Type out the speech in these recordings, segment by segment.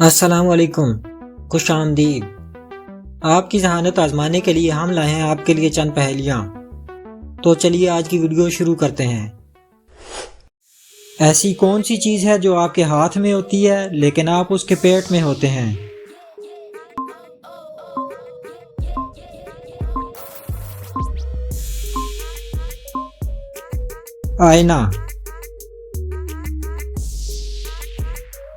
अस्सलाम वालेकुम, खुश आमदीद। आपकी जहानत आजमाने के लिए हम लाए हैं आपके लिए चंद पहेलियाँ। तो चलिए आज की वीडियो शुरू करते हैं। ऐसी कौन सी चीज़ है जो आपके हाथ में होती है लेकिन आप उसके पेट में होते हैं? आईना।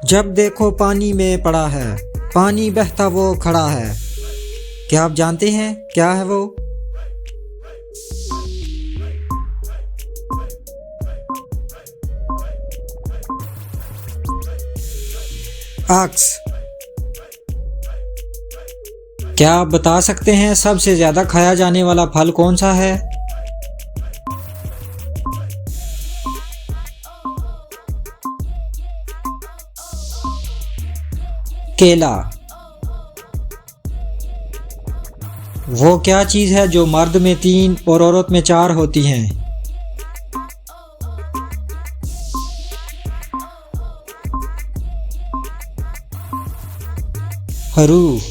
जब देखो पानी में पड़ा है, पानी बहता वो खड़ा है। क्या आप जानते हैं क्या है वो? अक्स। क्या आप बता सकते हैं सबसे ज्यादा खाया जाने वाला फल कौन सा है? केला। वो क्या चीज़ है जो मर्द में 3 और औरत में 4 होती हैं? हरूफ।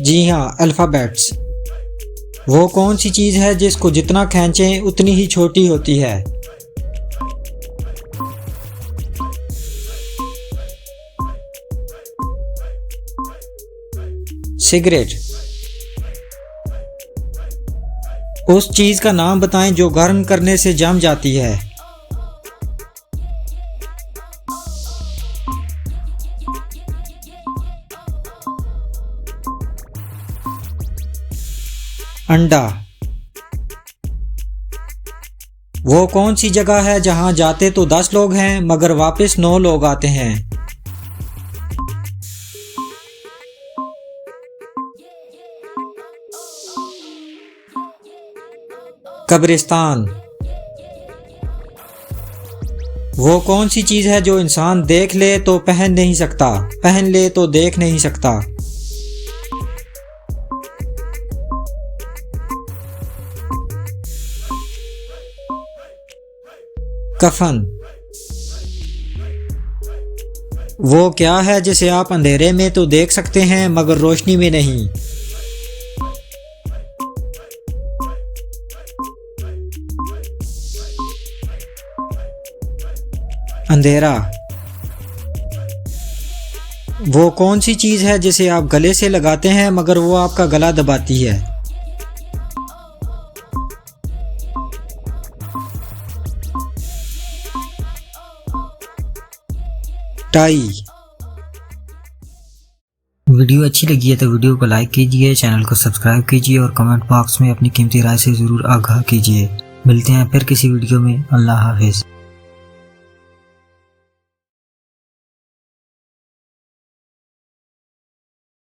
जी हाँ, अल्फ़ाबेट्स। वो कौन सी चीज़ है जिसको जितना खींचें उतनी ही छोटी होती है? सिगरेट। उस चीज का नाम बताएं जो गर्म करने से जम जाती है। अंडा। वो कौन सी जगह है जहां जाते तो 10 लोग हैं मगर वापस 9 लोग आते हैं? कब्रिस्तान। वो कौन सी चीज है जो इंसान देख ले तो पहन नहीं सकता, पहन ले तो देख नहीं सकता? कफन। वो क्या है जिसे आप अंधेरे में तो देख सकते हैं मगर रोशनी में नहीं? अंधेरा। वो कौन सी चीज है जिसे आप गले से लगाते हैं मगर वो आपका गला दबाती है? टाई। वीडियो अच्छी लगी है तो वीडियो को लाइक कीजिए, चैनल को सब्सक्राइब कीजिए और कमेंट बॉक्स में अपनी कीमती राय से जरूर आगाह कीजिए। मिलते हैं फिर किसी वीडियो में। अल्लाह हाफिज।